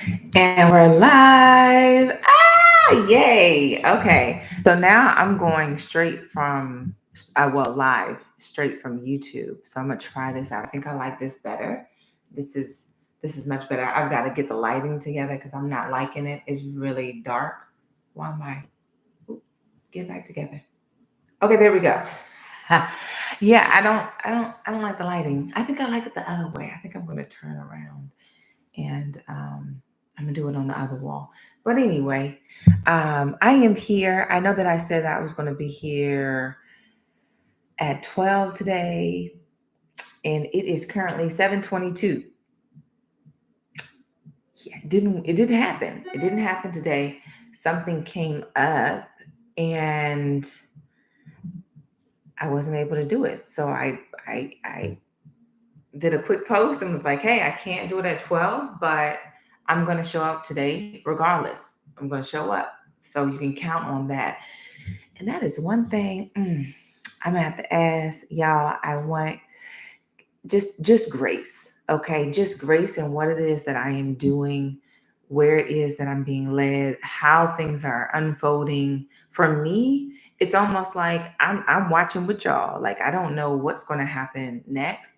And we're live. Ah, yay. Okay. So now I'm going straight from, live, straight from YouTube. So I'm going to try this out. I think I like this better. This is this is much better. I've got to get the lighting together because I'm not liking it. It's really dark. Why am I? Oop, get back together. Okay, there we go. Yeah, I don't like the lighting. I think I like it the other way. I think I'm going to turn around and I'm gonna do it on the other wall. But anyway, I am here. I know that I said that I was going to be here at 12 today, and it is currently 7:22. Yeah, it didn't happen. It didn't happen today. Something came up, and I wasn't able to do it. So I did a quick post and was like, hey, I can't do it at 12, but I'm going to show up today regardless. I'm going to show up. So you can count on that. And that is one thing I'm going to have to ask y'all. I want just grace. Okay. Just grace in what it is that I am doing, where it is that I'm being led, how things are unfolding. For me, it's almost like I'm watching with y'all. Like I don't know what's going to happen next.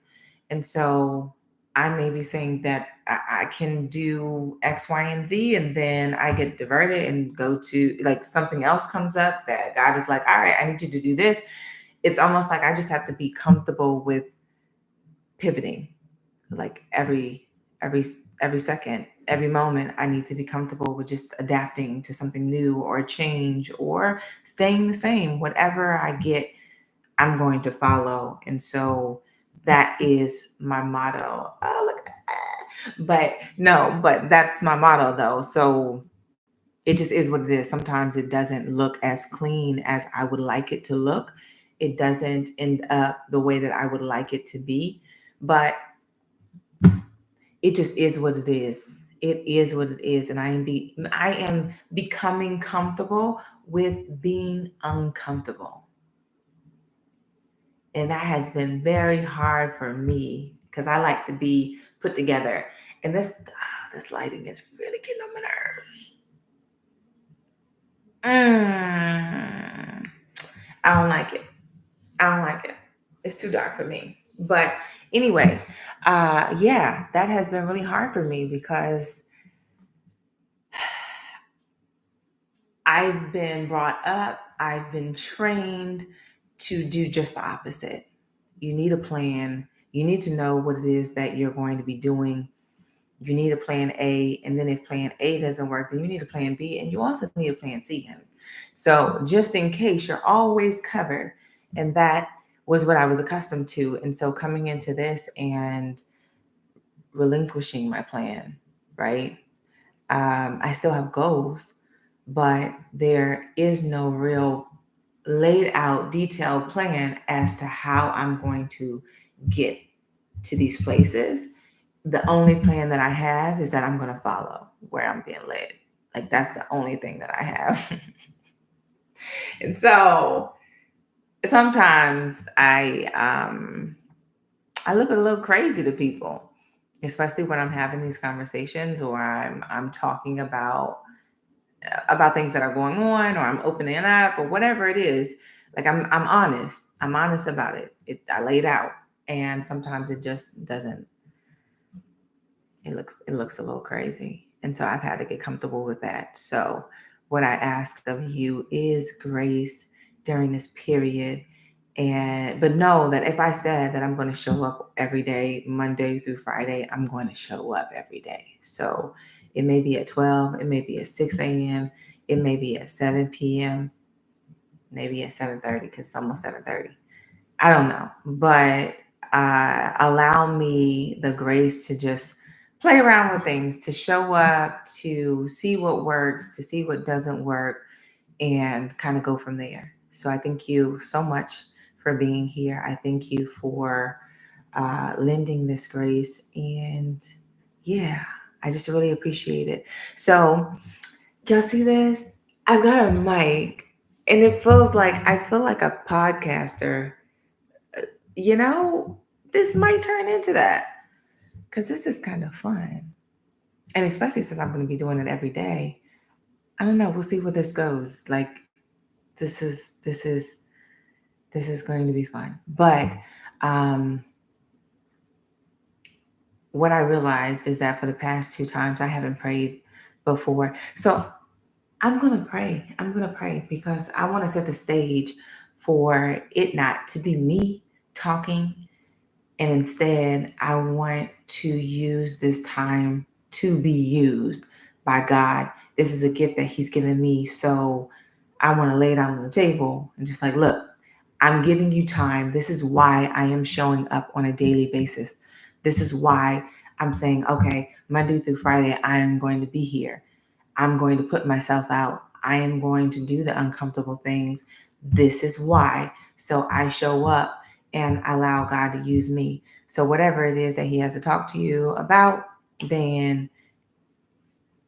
And so I may be saying that I can do X, Y, and Z, and then I get diverted and go to like something else comes up that God is like, all right, I need you to do this. It's almost like I just have to be comfortable with pivoting like every every second, every moment. I need to be comfortable with just adapting to something new or a change or staying the same. Whatever I get, I'm going to follow. And so that is my motto. Oh, look at that. But no, but that's my motto though. So it just is what it is. Sometimes it doesn't look as clean as I would like it to look. It doesn't end up the way that I would like it to be. But it just is what it is. It is what it is. And I am becoming comfortable with being uncomfortable. And that has been very hard for me because I like to be put together. And this lighting is really getting on my nerves. Mm, I don't like it. I don't like it. It's too dark for me. But anyway, yeah, that has been really hard for me because I've been brought up, I've been trained to do just the opposite. You need a plan. You need to know what it is that you're going to be doing. You need a plan A. And then if plan A doesn't work, then you need a plan B. And you also need a plan C, honey. So just in case, you're always covered. And that was what I was accustomed to. And so coming into this and relinquishing my plan, right? I still have goals, but there is no real laid out, detailed plan as to how I'm going to get to these places. The only plan that I have is that I'm going to follow where I'm being led. Like that's the only thing that I have. And so sometimes I look a little crazy to people, especially when I'm having these conversations or I'm talking about things that are going on or I'm opening up or whatever it is. Like I'm honest. I'm honest about it. I lay it out. And sometimes it just doesn't it looks a little crazy. And so I've had to get comfortable with that. So what I ask of you is grace during this period. And but know that if I said that I'm going to show up every day, Monday through Friday, I'm going to show up every day. So it may be at 12, it may be at 6 a.m., it may be at 7 p.m., maybe at 7:30 because it's almost 7:30. I don't know. But allow me the grace to just play around with things, to show up, to see what works, to see what doesn't work, and kind of go from there. So I thank you so much for being here. I thank you for lending this grace. And yeah, I just really appreciate it. So, y'all see this? I've got a mic, and it feels like I feel like a podcaster. You know, this might turn into that because this is kind of fun. And especially since I'm going to be doing it every day, I don't know. We'll see where this goes. Like this is this is this is going to be fun. But um, what I realized is that for the past two times I haven't prayed before. So I'm going to pray. I'm going to pray because I want to set the stage for it not to be me talking. And instead, I want to use this time to be used by God. This is a gift that He's given me. So I want to lay it out on the table and just like, look, I'm giving you time. This is why I am showing up on a daily basis. This is why I'm saying, okay, Monday through Friday, I am going to be here. I'm going to put myself out. I am going to do the uncomfortable things. This is why. So I show up and allow God to use me. So whatever it is that He has to talk to you about, then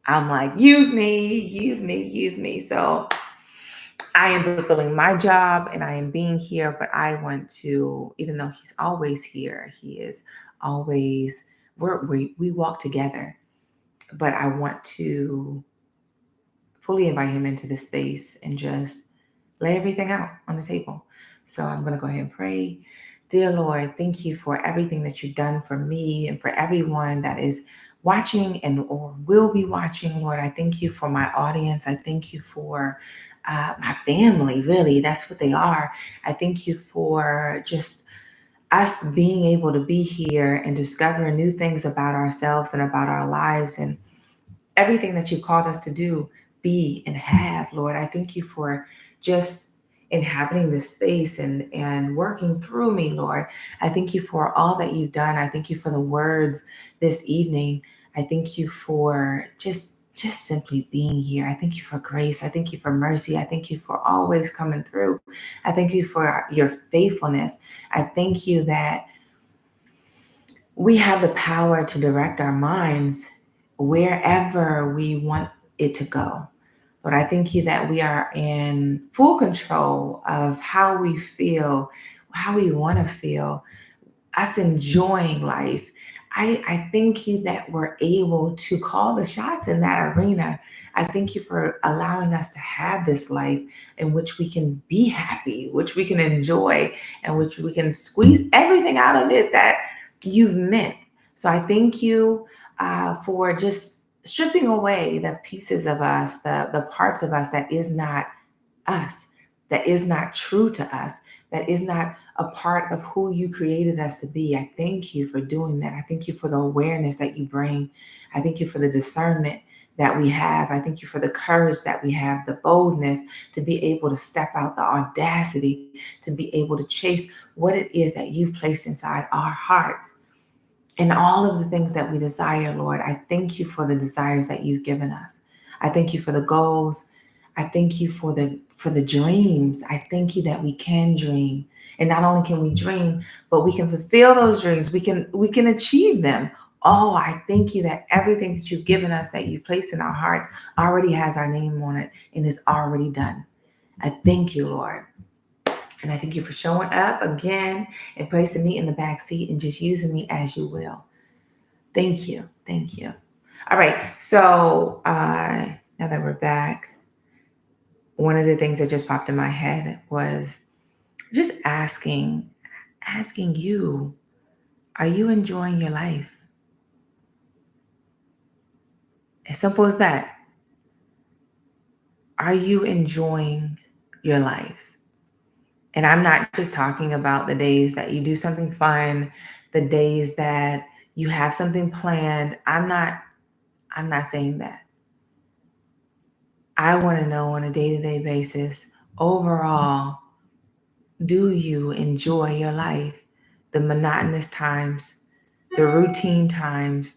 I'm like, use me, use me, use me. So I am fulfilling my job and I am being here, but I want to, even though He's always here, He is always, we walk together, but I want to fully invite Him into this space and just lay everything out on the table. So I'm going to go ahead and pray. Dear Lord, thank you for everything that you've done for me and for everyone that is watching and or will be watching. Lord, I thank you for my audience. I thank you for my family, really. That's what they are. I thank you for just us being able to be here and discover new things about ourselves and about our lives and everything that you called us to do, be, and have, Lord. I thank you for just inhabiting this space and working through me, Lord. I thank you for all that you've done. I thank you for the words this evening. I thank you for just simply being here. I thank you for grace. I thank you for mercy. I thank you for always coming through. I thank you for your faithfulness. I thank you that we have the power to direct our minds wherever we want it to go. But I thank you that we are in full control of how we feel, how we want to feel, us enjoying life. I thank you that we're able to call the shots in that arena. I thank you for allowing us to have this life in which we can be happy, which we can enjoy, and which we can squeeze everything out of it that you've meant. So I thank you for just stripping away the pieces of us, the parts of us that is not us, that is not true to us, that is not a part of who you created us to be. I thank you for doing that. I thank you for the awareness that you bring. I thank you for the discernment that we have. I thank you for the courage that we have, the boldness to be able to step out, the audacity to be able to chase what it is that you've placed inside our hearts. And all of the things that we desire, Lord, I thank you for the desires that you've given us. I thank you for the goals. I thank you for the dreams. I thank you that we can dream. And not only can we dream, but we can fulfill those dreams. We can achieve them. Oh, I thank you that everything that you've given us, that you placed in our hearts, already has our name on it and is already done. I thank you, Lord. And I thank you for showing up again and placing me in the back seat and just using me as you will. Thank you. Thank you. All right. So now that we're back, one of the things that just popped in my head was just asking you, are you enjoying your life? As simple as that. Are you enjoying your life? And I'm not just talking about the days that you do something fun, the days that you have something planned. I'm not saying that. I want to know on a day-to-day basis, overall, do you enjoy your life? The monotonous times, the routine times,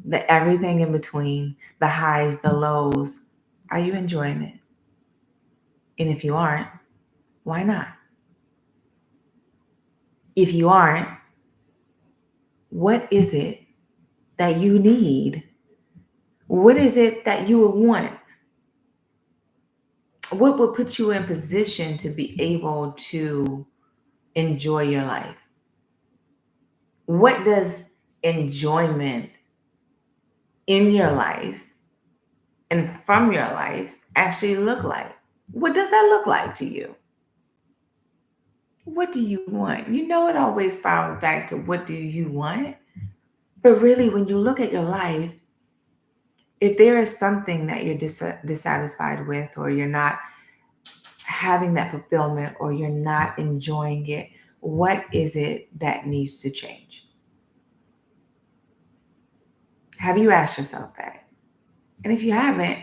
the everything in between, the highs, the lows. Are you enjoying it? And if you aren't, why not? If you aren't, what is it that you need? What is it that you would want? What would put you in position to be able to enjoy your life? What does enjoyment in your life and from your life actually look like? What does that look like to you? What do you want? You know, it always falls back to what do you want? But really, when you look at your life, if there is something that you're dissatisfied with, or you're not having that fulfillment, or you're not enjoying it, what is it that needs to change? Have you asked yourself that? And if you haven't,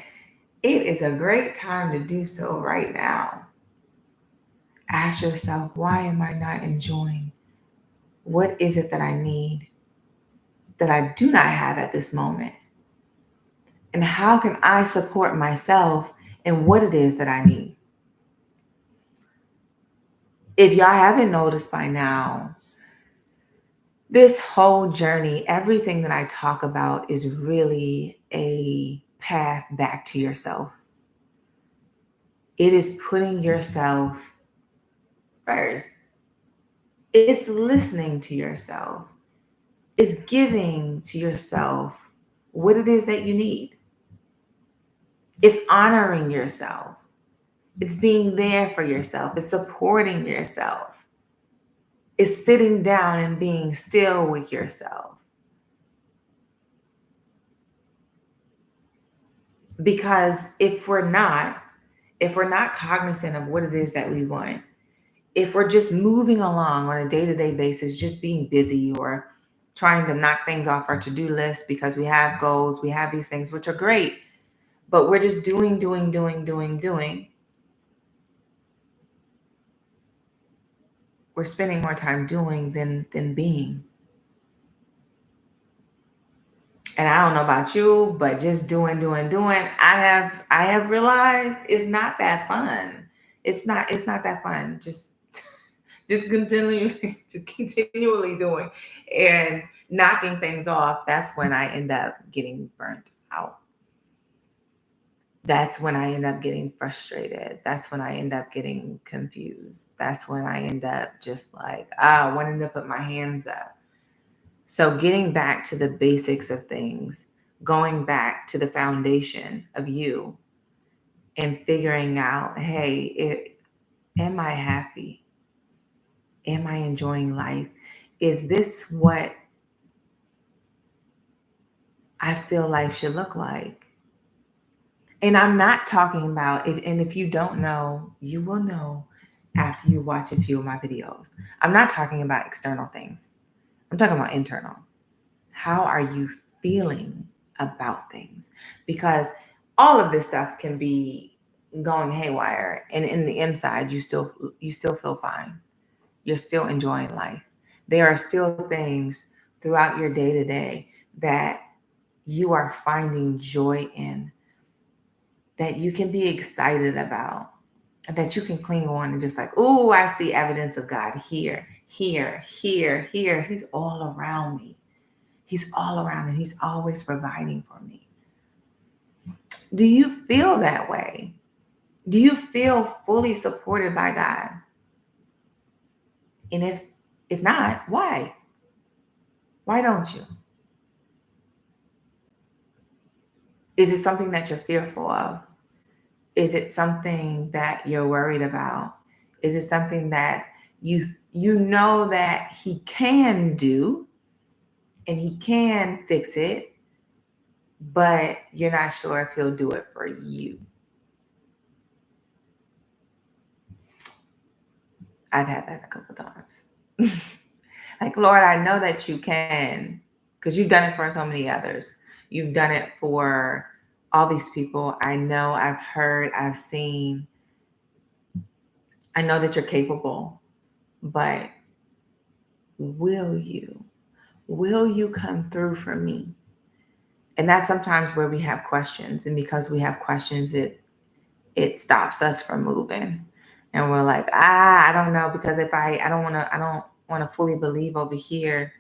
it is a great time to do so right now. Ask yourself, why am I not enjoying? What is it that I need that I do not have at this moment? And how can I support myself in what it is that I need? If y'all haven't noticed by now, this whole journey, everything that I talk about is really a path back to yourself. It is putting yourself first. It's listening to yourself. It's giving to yourself what it is that you need. It's honoring yourself. It's being there for yourself. It's supporting yourself. It's sitting down and being still with yourself. Because if we're not cognizant of what it is that we want, if we're just moving along on a day-to-day basis, just being busy or trying to knock things off our to-do list because we have goals, we have these things which are great, but we're just doing. We're spending more time doing than being. And I don't know about you, but just doing. I have realized it's not that fun. It's not that fun. Just continually doing and knocking things off. That's when I end up getting burnt out. That's when I end up getting frustrated. That's when I end up getting confused. That's when I end up just like, wanting to put my hands up. So getting back to the basics of things, going back to the foundation of you and figuring out, hey, am I happy? Am I enjoying life? Is this what I feel life should look like? And I'm not talking about it. And if you don't know, you will know after you watch a few of my videos. I'm not talking about external things. I'm talking about internal. How are you feeling about things? Because all of this stuff can be going haywire, and in the inside you still feel fine. You're still enjoying life. There are still things throughout your day to day that you are finding joy in, that you can be excited about, that you can cling on and just like, oh, I see evidence of God here, here, here, here. He's all around me. He's all around and he's always providing for me. Do you feel that way? Do you feel fully supported by God? And if not, why? Why don't you? Is it something that you're fearful of? Is it something that you're worried about? Is it something that you know that he can do and he can fix it, but you're not sure if he'll do it for you? I've had that a couple times. Like, Lord, I know that you can, because you've done it for so many others. You've done it for all these people. I know, I've heard, I've seen. I know that you're capable, but will you? Will you come through for me? And that's sometimes where we have questions. And because we have questions, it stops us from moving. And we're like, I don't know, because if I don't want to fully believe over here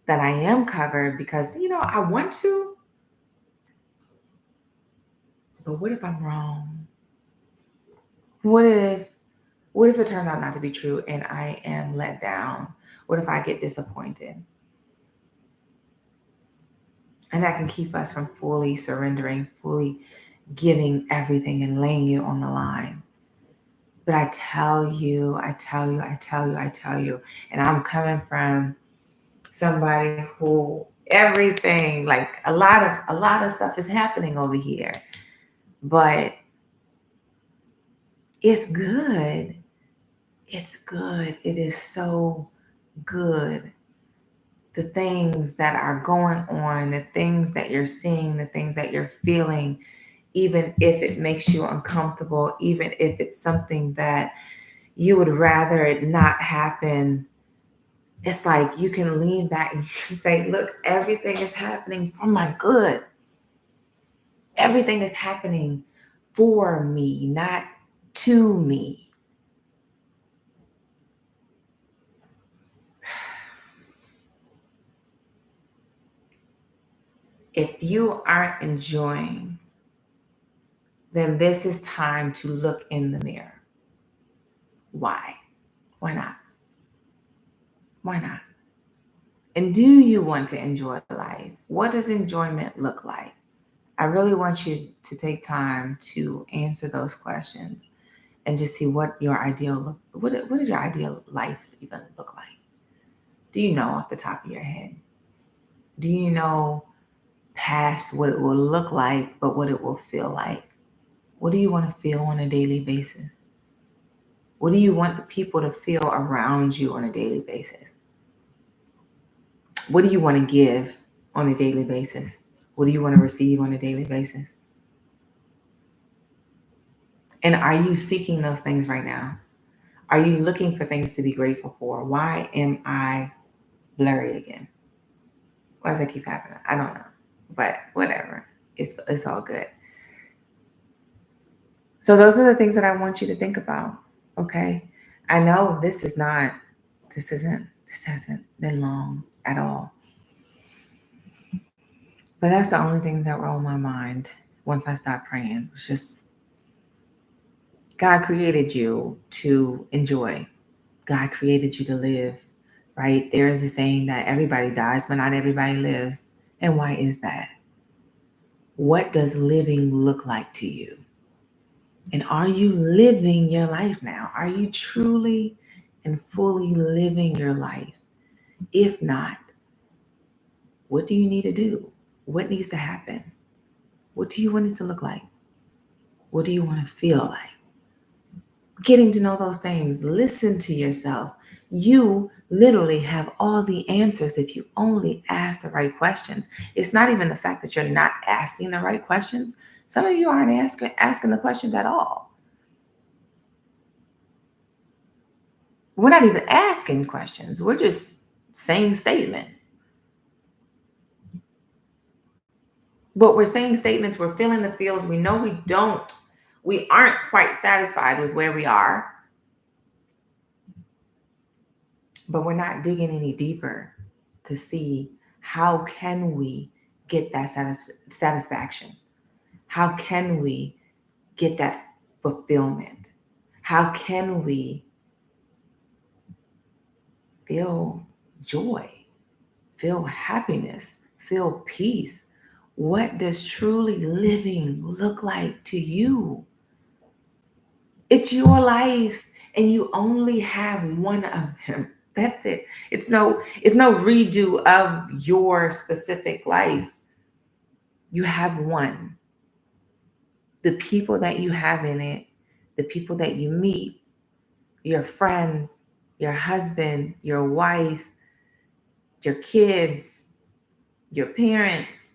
that I am covered, because I want to, but what if I'm wrong? What if it turns out not to be true and I am let down? What if I get disappointed? And that can keep us from fully surrendering, fully giving everything and laying it on the line. But I tell you, and I'm coming from somebody who everything, like a lot of stuff is happening over here. But it's good. It's good. It is so good. The things that are going on, the things that you're seeing, the things that you're feeling, even if it makes you uncomfortable, even if it's something that you would rather it not happen, it's like you can lean back and say, look, everything is happening for my good. Everything is happening for me, not to me. If you aren't enjoying, then this is time to look in the mirror. Why? Why not? Why not? And do you want to enjoy life? What does enjoyment look like? I really want you to take time to answer those questions and just see what your what does your ideal life even look like? Do you know off the top of your head? Do you know past what it will look like, but what it will feel like? What do you want to feel on a daily basis? What do you want the people to feel around you on a daily basis? What do you want to give on a daily basis? What do you want to receive on a daily basis? And are you seeking those things right now? Are you looking for things to be grateful for? Why am I blurry again? Why does that keep happening? I don't know. But whatever. It's all good. So those are the things that I want you to think about. Okay. I know this hasn't been long at all. But that's the only things that were on my mind once I stopped praying. It was just God created you to enjoy. God created you to live, right? There is a saying that everybody dies, but not everybody lives. And why is that? What does living look like to you? And are you living your life now? Are you truly and fully living your life? If not, what do you need to do? What needs to happen? What do you want it to look like? What do you want to feel like? Getting to know those things, listen to yourself. You literally have all the answers if you only ask the right questions. It's not even the fact that you're not asking the right questions. Some of you aren't asking the questions at all. We're not even asking questions. We're just saying statements. But we're saying statements, we're feeling the feels. We know we aren't quite satisfied with where we are, but we're not digging any deeper to see how can we get that satisfaction? How can we get that fulfillment? How can we feel joy, feel happiness, feel peace? What does truly living look like to you? It's your life and you only have one of them. That's it. It's no redo of your specific life. You have one. The people that you have in it, the people that you meet, your friends, your husband, your wife, your kids, your parents,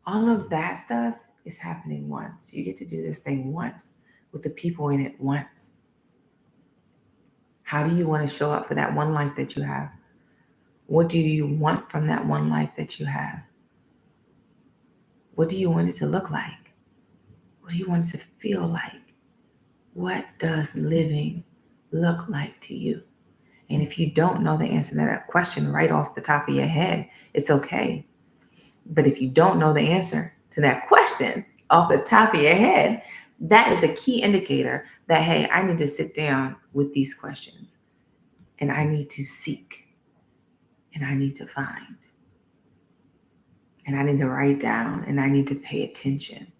all of that stuff is happening once. You get to do this thing once with the people in it once. How do you want to show up for that one life that you have? What do you want from that one life that you have? What do you want it to look like? What do you want it to feel like? What does living look like to you? And if you don't know the answer to that question right off the top of your head, it's okay. But if you don't know the answer to that question off the top of your head, that is a key indicator that, hey, I need to sit down with these questions and I need to seek and I need to find. And I need to write down and I need to pay attention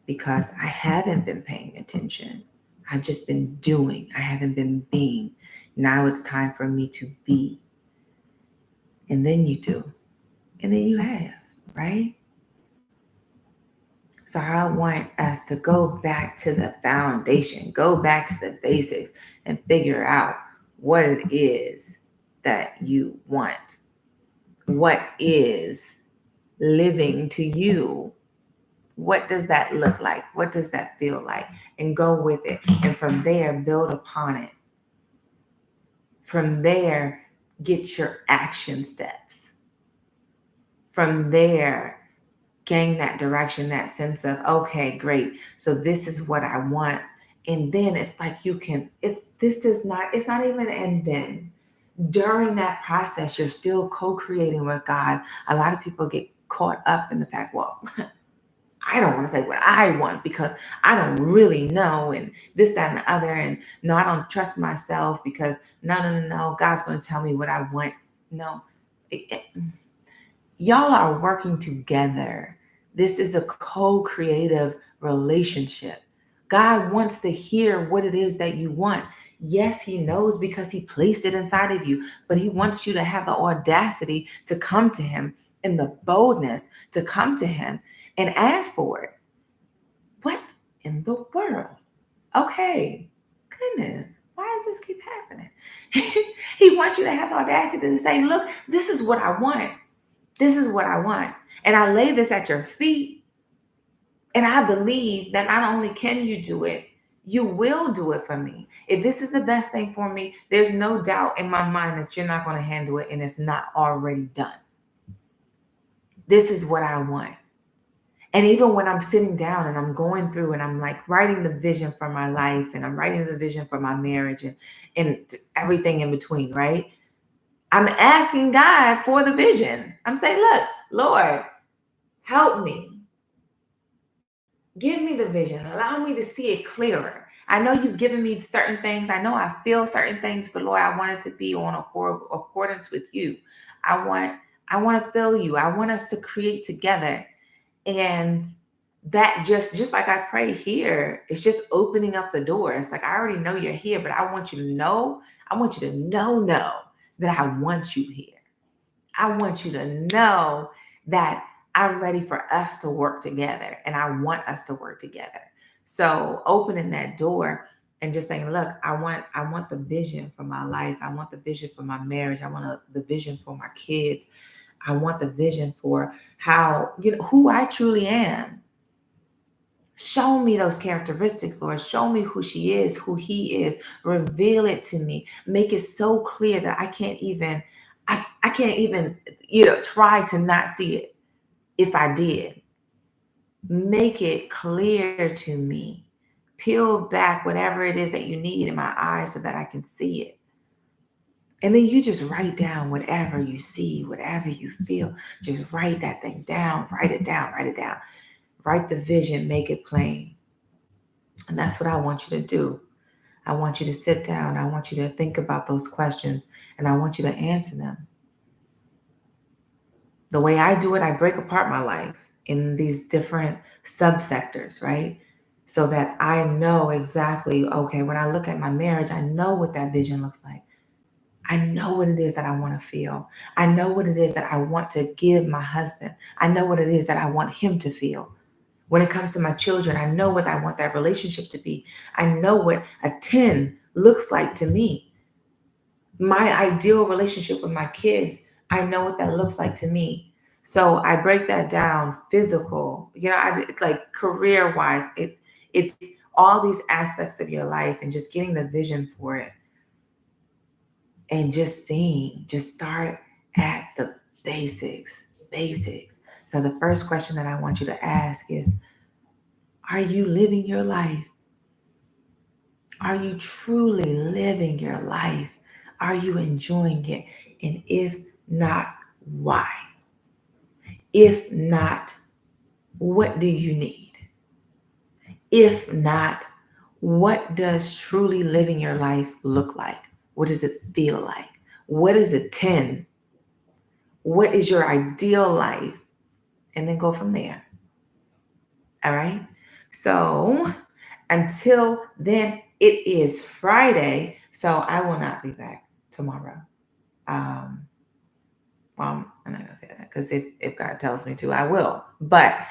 because I haven't been paying attention. I've just been doing. I haven't been being. Now it's time for me to be. And then you do. And then you have, right? So I want us to go back to the foundation, go back to the basics and figure out what it is that you want. What is living to you? What does that look like? What does that feel like? And go with it. And from there, build upon it. From there, get your action steps. From there, gain that direction, that sense of, okay, great. So this is what I want. And then it's like it's not even, and then during that process, you're still co-creating with God. A lot of people get caught up in the fact, well, I don't want to say what I want because I don't really know, and this, that, and the other. And no, I don't trust myself because no. God's going to tell me what I want. No, y'all are working together. This is a co-creative relationship. God wants to hear what it is that you want. Yes, he knows because he placed it inside of you, but he wants you to have the audacity to come to him and the boldness to come to him and ask for it. What in the world? Okay, goodness, why does this keep happening? He wants you to have the audacity to say, look, this is what I want. This is what I want. And I lay this at your feet. And I believe that not only can you do it, you will do it for me. If this is the best thing for me, there's no doubt in my mind that you're not going to handle it and it's not already done. This is what I want. And even when I'm sitting down and I'm going through and I'm like writing the vision for my life and I'm writing the vision for my marriage and everything in between, right? I'm asking God for the vision. I'm saying, look, Lord, help me. Give me the vision. Allow me to see it clearer. I know you've given me certain things. I know I feel certain things, but Lord, I want it to be on accordance with you. I want to feel you. I want us to create together. And that just like I pray here, it's just opening up the door. It's like I already know you're here, but I want you to know that I want you here. I want you to know that I'm ready for us to work together and I want us to work together. So opening that door and just saying, look, I want the vision for my life. I want the vision for my marriage. I want the vision for my kids. I want the vision for how, who I truly am. Show me those characteristics, Lord. Show me who she is, who he is. Reveal it to me. Make it so clear that I can't even, try to not see it if I did. Make it clear to me. Peel back whatever it is that you need in my eyes so that I can see it. And then you just write down whatever you see, whatever you feel. Just write that thing down. Write it down. Write it down. Write the vision. Make it plain. And that's what I want you to do. I want you to sit down. I want you to think about those questions and I want you to answer them. The way I do it, I break apart my life in these different subsectors, right? So that I know exactly, okay, when I look at my marriage, I know what that vision looks like. I know what it is that I want to feel. I know what it is that I want to give my husband. I know what it is that I want him to feel. When it comes to my children, I know what I want that relationship to be. I know what a 10 looks like to me. My ideal relationship with my kids, I know what that looks like to me. So I break that down physical, like career wise, it's all these aspects of your life and just getting the vision for it and just seeing, just start at the basics. So the first question that I want you to ask is, are you living your life? Are you truly living your life? Are you enjoying it? And if not, why? If not, what do you need? If not, what does truly living your life look like? What does it feel like? What is a 10? What is your ideal life? And then go from there. All right. So until then, it is Friday. So I will not be back tomorrow. Um, well, I'm not going to say that because if God tells me to, I will. But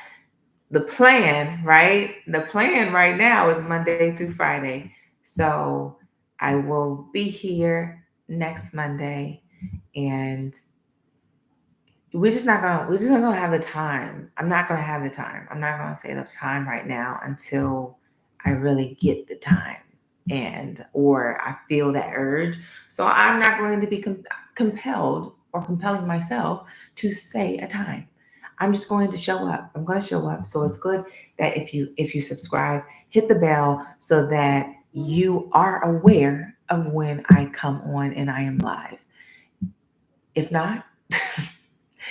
the plan, right? The plan right now is Monday through Friday. So I will be here next Monday, and we're just not gonna have the time. I'm not gonna have the time. I'm not gonna say the time right now until I really get the time and or I feel that urge. So I'm not going to be compelled or compelling myself to say a time. I'm just going to show up. I'm going to show up. So it's good that if you subscribe, hit the bell so that you are aware of when I come on and I am live. If not,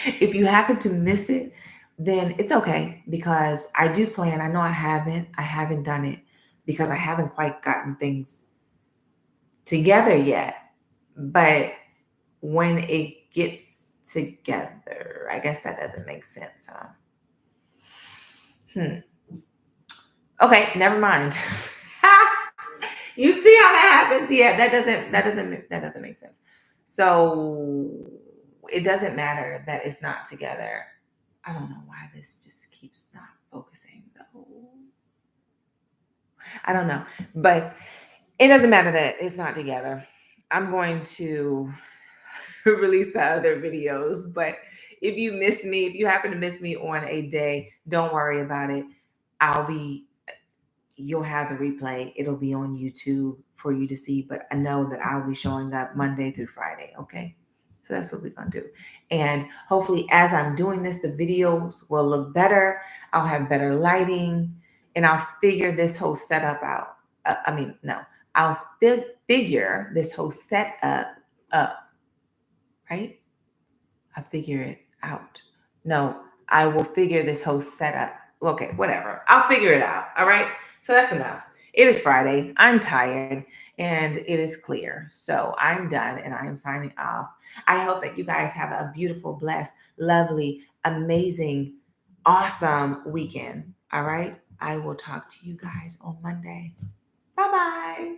if you happen to miss it, then it's okay because I do plan. I know I haven't done it because I haven't quite gotten things together yet. But when it gets together, I guess that doesn't make sense, huh? Hmm. Okay, never mind. You see how that happens? Yeah, that doesn't make sense. So it doesn't matter that it's not together. I don't know why this just keeps not focusing though. I don't know, but it doesn't matter that it's not together. I'm going to release the other videos, but if you happen to miss me on a day, don't worry about it. I'll be you'll have the replay. It'll be on YouTube for you to see, but I know that I'll be showing up Monday through Friday. Okay. So that's what we're going to do. And hopefully, as I'm doing this, the videos will look better. I'll have better lighting and I'll figure this whole setup out. No, I'll figure this whole setup up, right? I'll figure it out. No, I will figure this whole setup. Okay, whatever. I'll figure it out. All right. So that's enough. It is Friday. I'm tired and it is clear. So I'm done and I am signing off. I hope that you guys have a beautiful, blessed, lovely, amazing, awesome weekend. All right. I will talk to you guys on Monday. Bye bye.